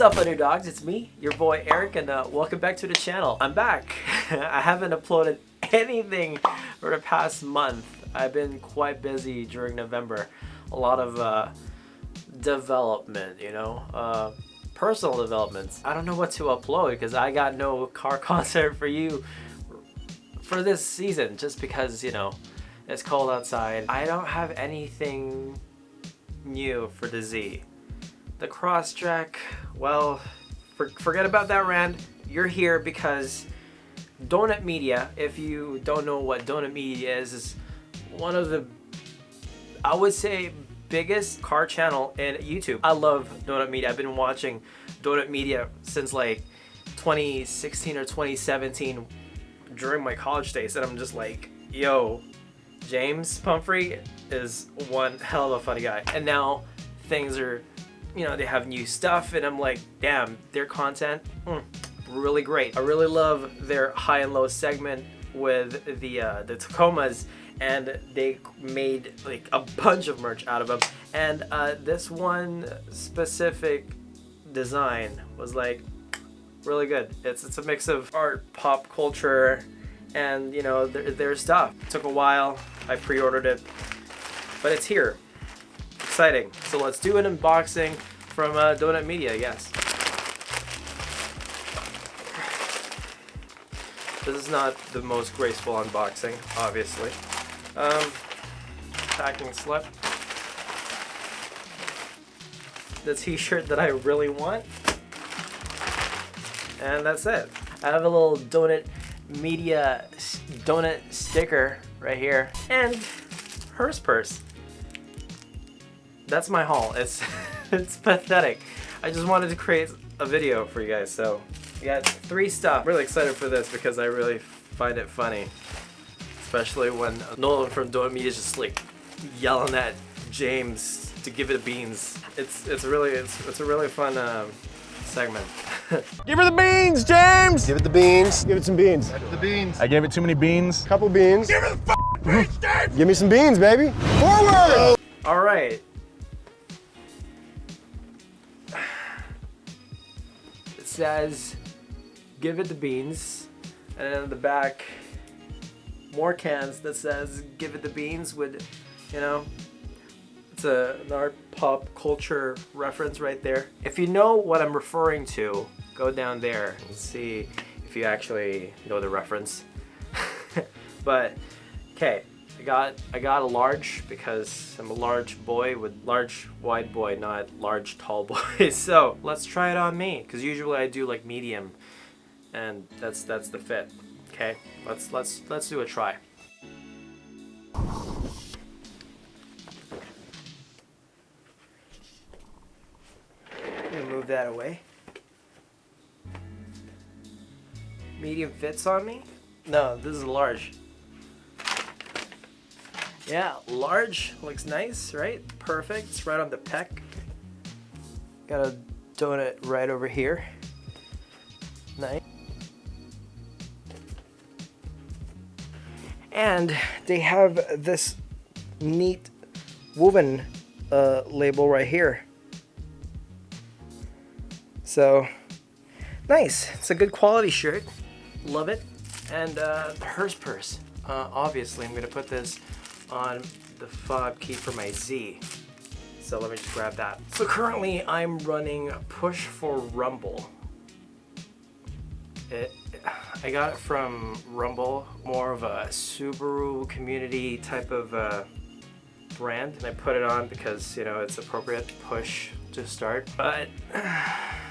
up, underdogs? It's me, your boy Eric, and welcome back to the channel. I'm back. I haven't uploaded anything for the past month. I've been quite busy during November. A lot of development, you know, personal developments. I don't know what to upload because I got no car content for you for this season, just because, you know, it's cold outside. I don't have anything new for the Z. The Crosstrek, well, forget about that rant. You're here because Donut Media, if you don't know what Donut Media is one of the, I would say, biggest car channel in YouTube. I love Donut Media. I've been watching Donut Media since like 2016 or 2017 during my college days, and I'm just like, yo, James Pumphrey is one hell of a funny guy. And now things are, you know, they have new stuff, and I'm like, damn, their content, really great. I really love their high and low segment with the Tacomas, and they made like a bunch of merch out of them. And this one specific design was like really good. It's a mix of art, pop culture, and you know, their stuff. It took a while. I pre-ordered it, but it's here. Exciting. So let's do an unboxing from Donut Media, I guess. This is not the most graceful unboxing, obviously. Packing slip. The t-shirt that I really want. And that's it. I have a little Donut Media donut sticker right here. And Hearst purse. That's my haul. It's pathetic. I just wanted to create a video for you guys, so we got 3 stuff. I'm really excited for this because I really find it funny, especially when Nolan from Donut Media is just like yelling at James to give it beans. It's a really fun segment. Give her the beans, James! Give it the beans. Give it some beans. The beans. I gave it too many beans. Couple beans. Give her the beans, James! Give me some beans, baby. Forward! All right. It says, give it the beans. And then in the back, more cans that says, give it the beans with, you know, it's an art pop culture reference right there. If you know what I'm referring to, go down there and see if you actually know the reference. But, okay. I got a large because I'm a large boy with large wide boy, not large tall boy. So let's try it on me, because usually I do like medium, and that's the fit. Okay, let's do a try. I'm gonna move that away. Medium fits on me? No, this is a large. Yeah, large looks nice, right? Perfect. It's right on the pec. Got a donut right over here. Nice. And they have this neat woven label right here. So, nice. It's a good quality shirt. Love it. And the Hearst purse. Obviously, I'm gonna put this on the fob key for my Z. So let me just grab that. So currently I'm running Push for Rumble. I got it from Rumble, more of a Subaru community type of brand, and I put it on because, you know, it's appropriate push to start. But I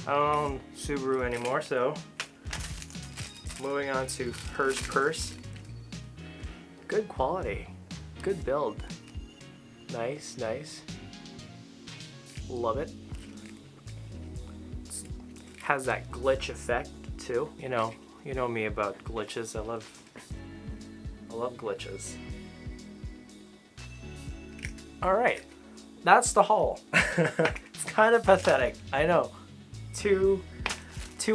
don't own Subaru anymore, so moving on to Hearst purse. Good quality, good build. Nice, nice. Love it. Has that glitch effect too. You know me about glitches. I love glitches. All right, that's the haul. It's kind of pathetic, I know. Two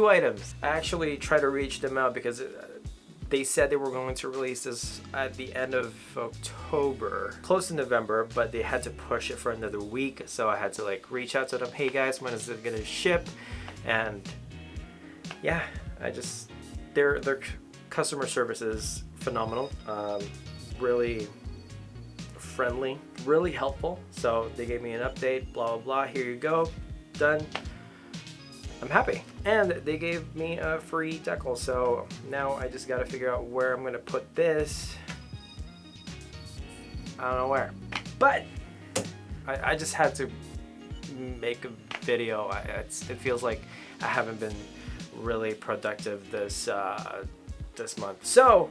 items. I actually try to reach them out because They said they were going to release this at the end of October, close to November, but they had to push it for another week. So I had to like reach out to them. Hey guys, when is it gonna ship? And yeah, their customer service is phenomenal. Really friendly, really helpful. So they gave me an update, blah, blah, blah. Here you go, done. I'm happy. And they gave me a free decal. So now I just got to figure out where I'm going to put this. I don't know where, but I just had to make a video. It feels like I haven't been really productive this month. So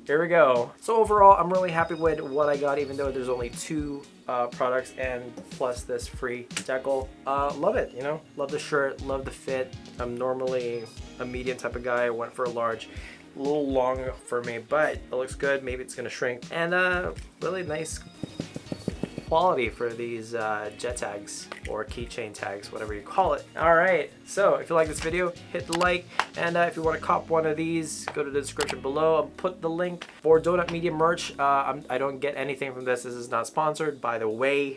here we go. So overall, I'm really happy with what I got, even though there's only 2 products and plus this free decal. Love it, you know, love the shirt, love the fit. I'm normally a medium type of guy. I went for a large, a little long for me, but it looks good. Maybe it's gonna shrink. And really nice quality for these jet tags or keychain tags, whatever you call it. All right, so if you like this video, hit the like, and if you want to cop one of these, go to the description below. I'll put the link for Donut Media merch. I don't get anything from this. This is not sponsored, by the way.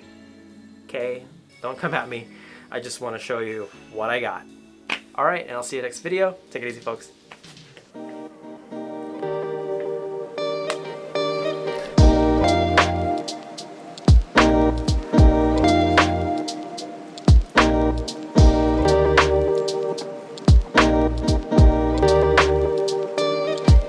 Okay, don't come at me. I just want to show you what I got. All right, and I'll see you next video. Take it easy, folks.